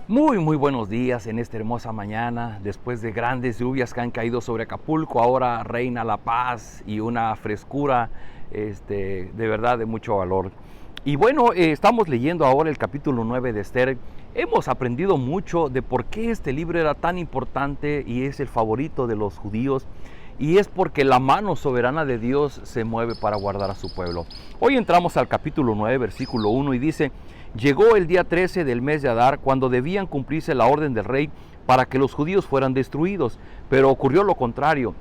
Muy buenos días en esta hermosa mañana. Después de grandes lluvias que han caído sobre Acapulco, ahora reina la paz y una frescura de verdad de mucho valor. Y bueno, estamos leyendo ahora el capítulo 9 de Esther. Hemos aprendido mucho de por qué este libro era tan importante y es el favorito de los judíos. Y es porque la mano soberana de Dios se mueve para guardar a su pueblo. Hoy entramos al capítulo 9, versículo 1 y dice: llegó el día 13 del mes de Adar, cuando debían cumplirse la orden del rey para que los judíos fueran destruidos. Pero ocurrió lo contrario,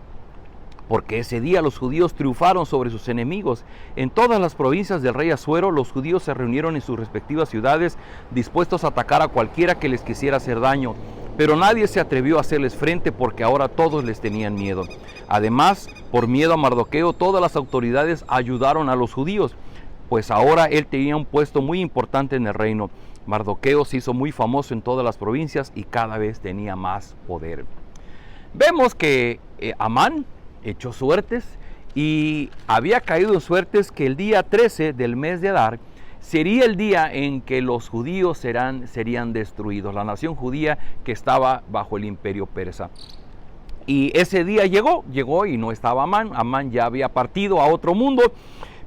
porque ese día los judíos triunfaron sobre sus enemigos. En todas las provincias del rey Asuero, los judíos se reunieron en sus respectivas ciudades, dispuestos a atacar a cualquiera que les quisiera hacer daño. Pero nadie se atrevió a hacerles frente, porque ahora todos les tenían miedo. Además, por miedo a Mardoqueo, todas las autoridades ayudaron a los judíos, pues ahora él tenía un puesto muy importante en el reino. Mardoqueo se hizo muy famoso en todas las provincias y cada vez tenía más poder. Vemos que Amán echó suertes y había caído en suertes que el día 13 del mes de Adar sería el día en que los judíos serían destruidos, la nación judía que estaba bajo el imperio persa. Y ese día llegó y no estaba Amán. Amán ya había partido a otro mundo.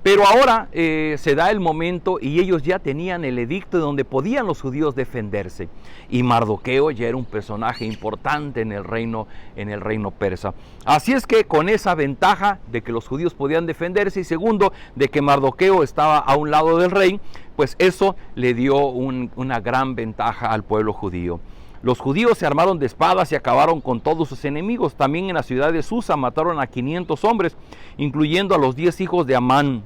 Pero ahora se da el momento y ellos ya tenían el edicto donde podían los judíos defenderse. Y Mardoqueo ya era un personaje importante en el reino persa. Así es que con esa ventaja de que los judíos podían defenderse y segundo, de que Mardoqueo estaba a un lado del rey, pues eso le dio una gran ventaja al pueblo judío. Los judíos se armaron de espadas y acabaron con todos sus enemigos. También en la ciudad de Susa mataron a 500 hombres, incluyendo a los 10 hijos de Amán.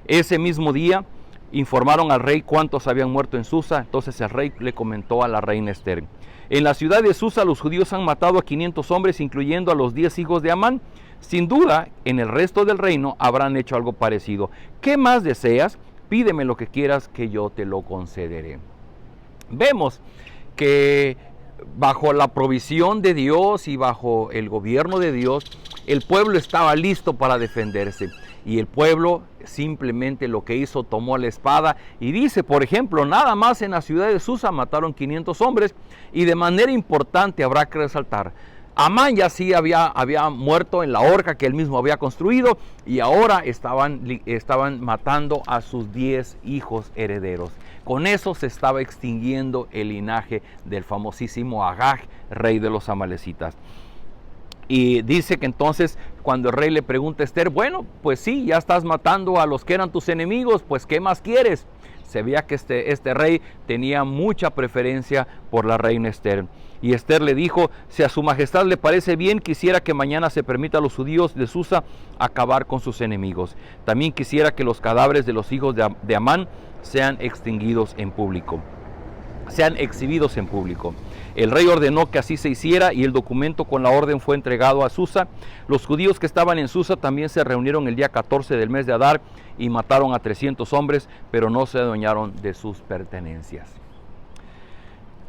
Ese mismo día informaron al rey cuántos habían muerto en Susa. Entonces el rey le comentó a la reina Esther: en la ciudad de Susa los judíos han matado a 500 hombres, incluyendo a los 10 hijos de Amán. Sin duda, en el resto del reino habrán hecho algo parecido. ¿Qué más deseas? Pídeme lo que quieras, que yo te lo concederé. Vemos que bajo la provisión de Dios y bajo el gobierno de Dios, el pueblo estaba listo para defenderse. Y el pueblo simplemente lo que hizo, tomó la espada y dice, por ejemplo, nada más en la ciudad de Susa mataron 500 hombres. Y de manera importante habrá que resaltar, Amán ya sí había muerto en la horca que él mismo había construido, y ahora estaban matando a sus 10 hijos herederos. Con eso se estaba extinguiendo el linaje del famosísimo Agag, rey de los amalecitas. Y dice que entonces cuando el rey le pregunta a Esther: bueno, pues sí, ya estás matando a los que eran tus enemigos, pues ¿qué más quieres? Se veía que este rey tenía mucha preferencia por la reina Esther. Y Esther le dijo: si a su majestad le parece bien, quisiera que mañana se permita a los judíos de Susa acabar con sus enemigos. También quisiera que los cadáveres de los hijos de Amán sean exhibidos en público. El rey ordenó que así se hiciera y el documento con la orden fue entregado a Susa. Los judíos que estaban en Susa también se reunieron el día 14 del mes de Adar y mataron a 300 hombres, pero no se adueñaron de sus pertenencias.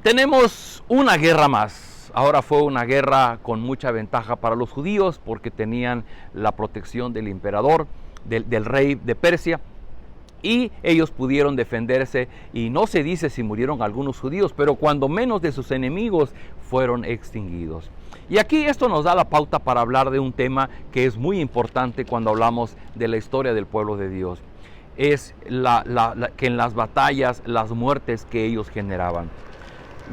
Tenemos una guerra más. Ahora fue una guerra con mucha ventaja para los judíos porque tenían la protección del emperador, del rey de Persia. Y ellos pudieron defenderse, y no se dice si murieron algunos judíos, pero cuando menos de sus enemigos fueron extinguidos. Y aquí esto nos da la pauta para hablar de un tema que es muy importante cuando hablamos de la historia del pueblo de Dios. Es que en las batallas, las muertes que ellos generaban.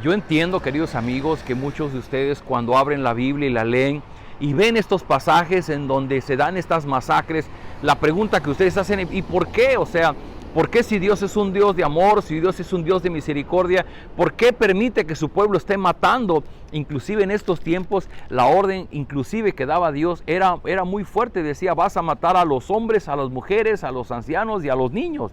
Yo entiendo, queridos amigos, que muchos de ustedes cuando abren la Biblia y la leen y ven estos pasajes en donde se dan estas masacres, la pregunta que ustedes hacen: ¿y por qué? O sea, ¿por qué, si Dios es un Dios de amor, si Dios es un Dios de misericordia, por qué permite que su pueblo esté matando? Inclusive en estos tiempos, la orden inclusive que daba Dios era muy fuerte. Decía: vas a matar a los hombres, a las mujeres, a los ancianos y a los niños.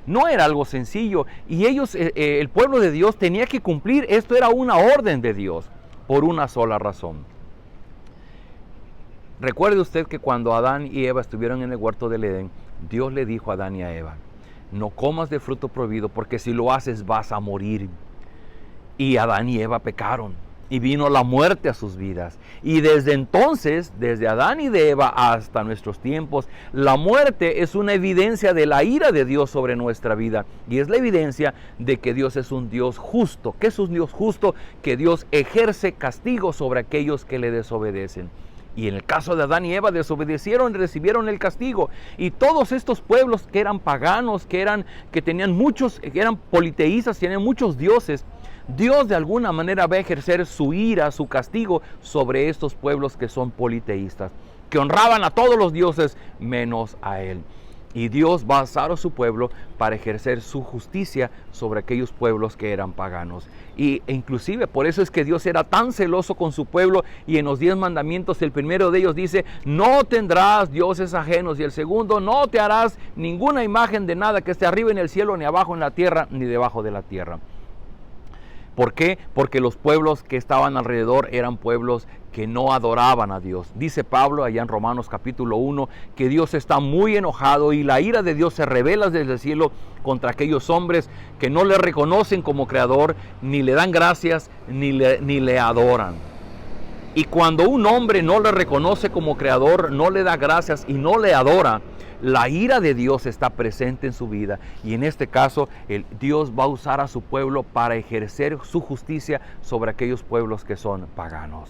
No era algo sencillo, y ellos, el pueblo de Dios, tenía que cumplir. Esto era una orden de Dios por una sola razón. Recuerde usted que cuando Adán y Eva estuvieron en el huerto del Edén, Dios le dijo a Adán y a Eva: no comas de fruto prohibido, porque si lo haces vas a morir. Y Adán y Eva pecaron. y vino la muerte a sus vidas. Y desde entonces, desde Adán y de Eva hasta nuestros tiempos, la muerte es una evidencia de la ira de Dios sobre nuestra vida. Y es la evidencia de que Dios es un Dios justo. ¿Qué es un Dios justo? Que Dios ejerce castigo sobre aquellos que le desobedecen. Y en el caso de Adán y Eva desobedecieron y recibieron el castigo. Y todos estos pueblos que eran paganos, que eran politeístas, tenían muchos dioses, Dios de alguna manera va a ejercer su ira, su castigo sobre estos pueblos que son politeístas, que honraban a todos los dioses menos a Él. Y Dios va a usar a su pueblo para ejercer su justicia sobre aquellos pueblos que eran paganos. E inclusive por eso es que Dios era tan celoso con su pueblo, y en los 10 mandamientos el primero de ellos dice: no tendrás dioses ajenos, y el segundo: no te harás ninguna imagen de nada que esté arriba en el cielo, ni abajo en la tierra, ni debajo de la tierra. ¿Por qué? Porque los pueblos que estaban alrededor eran pueblos que no adoraban a Dios. Dice Pablo allá en Romanos capítulo 1 que Dios está muy enojado y la ira de Dios se revela desde el cielo contra aquellos hombres que no le reconocen como creador, ni le dan gracias, ni le adoran. Y cuando un hombre no le reconoce como creador, no le da gracias y no le adora, la ira de Dios está presente en su vida. Y en este caso, Dios va a usar a su pueblo para ejercer su justicia sobre aquellos pueblos que son paganos.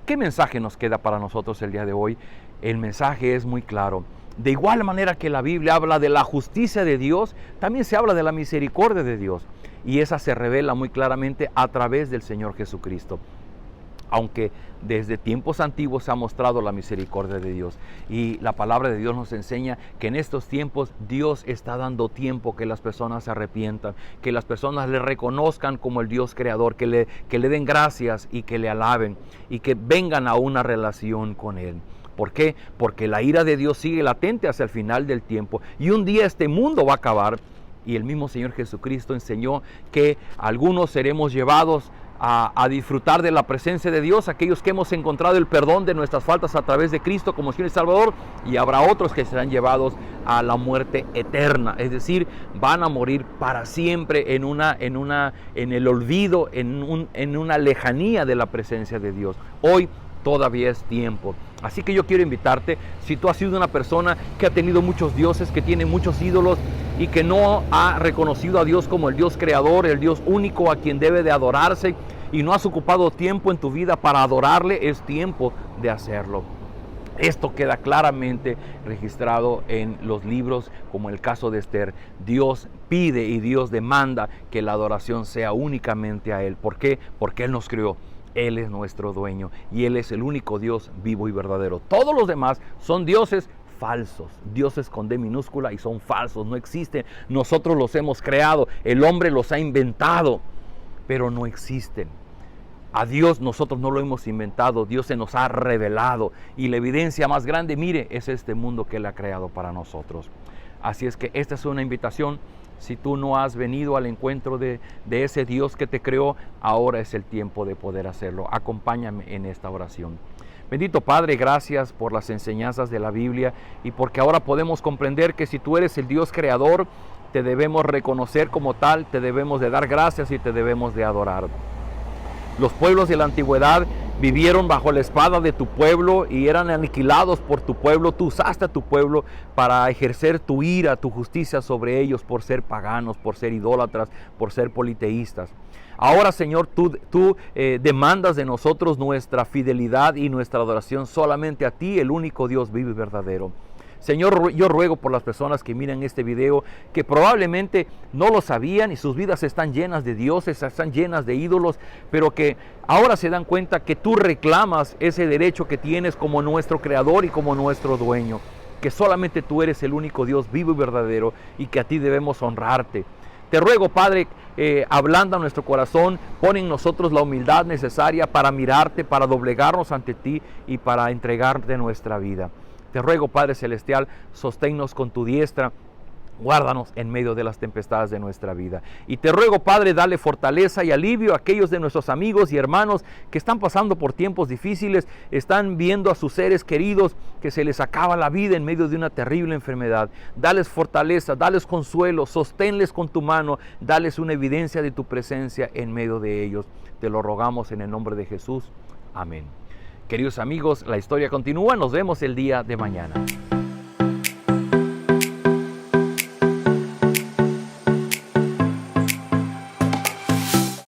¿Qué mensaje nos queda para nosotros el día de hoy? El mensaje es muy claro. De igual manera que la Biblia habla de la justicia de Dios, también se habla de la misericordia de Dios. Y esa se revela muy claramente a través del Señor Jesucristo. Aunque desde tiempos antiguos se ha mostrado la misericordia de Dios. Y la palabra de Dios nos enseña que en estos tiempos Dios está dando tiempo que las personas se arrepientan, que las personas le reconozcan como el Dios creador, que le den gracias y que le alaben y que vengan a una relación con Él. ¿Por qué? Porque la ira de Dios sigue latente hacia el final del tiempo, y un día este mundo va a acabar. Y el mismo Señor Jesucristo enseñó que algunos seremos llevados a disfrutar de la presencia de Dios, aquellos que hemos encontrado el perdón de nuestras faltas a través de Cristo como Señor y Salvador, y habrá otros que serán llevados a la muerte eterna, es decir, van a morir para siempre en el olvido, en una lejanía de la presencia de Dios. Hoy todavía es tiempo. Así que yo quiero invitarte, si tú has sido una persona que ha tenido muchos dioses, que tiene muchos ídolos y que no ha reconocido a Dios como el Dios creador, el Dios único a quien debe de adorarse, y no has ocupado tiempo en tu vida para adorarle, es tiempo de hacerlo. Esto queda claramente registrado en los libros, como el caso de Esther. Dios pide y Dios demanda que la adoración sea únicamente a Él. ¿Por qué? Porque Él nos creó. Él es nuestro dueño y Él es el único Dios vivo y verdadero. Todos los demás son dioses falsos, dioses con D minúscula, y son falsos, no existen. Nosotros los hemos creado, el hombre los ha inventado, pero no existen. A Dios nosotros no lo hemos inventado, Dios se nos ha revelado, y la evidencia más grande, mire, es este mundo que Él ha creado para nosotros. Así es que esta es una invitación. Si tú no has venido al encuentro de ese Dios que te creó, ahora es el tiempo de poder hacerlo. Acompáñame en esta oración. Bendito Padre, gracias por las enseñanzas de la Biblia, y porque ahora podemos comprender que si tú eres el Dios creador, te debemos reconocer como tal, te debemos de dar gracias y te debemos de adorar. Los pueblos de la antigüedad vivieron bajo la espada de tu pueblo y eran aniquilados por tu pueblo. Tú usaste a tu pueblo para ejercer tu ira, tu justicia sobre ellos por ser paganos, por ser idólatras, por ser politeístas. Ahora, Señor, tú demandas de nosotros nuestra fidelidad y nuestra adoración solamente a ti, el único Dios vivo y verdadero. Señor, yo ruego por las personas que miran este video, que probablemente no lo sabían y sus vidas están llenas de dioses, están llenas de ídolos, pero que ahora se dan cuenta que tú reclamas ese derecho que tienes como nuestro creador y como nuestro dueño, que solamente tú eres el único Dios vivo y verdadero y que a ti debemos honrarte. Te ruego, Padre, ablanda nuestro corazón, pon en nosotros la humildad necesaria para mirarte, para doblegarnos ante ti y para entregarte nuestra vida. Te ruego, Padre Celestial, sosténnos con tu diestra Guárdanos en medio de las tempestades de nuestra vida. Y te ruego, Padre, dale fortaleza y alivio a aquellos de nuestros amigos y hermanos que están pasando por tiempos difíciles, están viendo a sus seres queridos que se les acaba la vida en medio de una terrible enfermedad. Dales fortaleza, dales consuelo, sosténles con tu mano, dales una evidencia de tu presencia en medio de ellos. Te lo rogamos en el nombre de Jesús. Amén. Queridos amigos, la historia continúa. Nos vemos el día de mañana.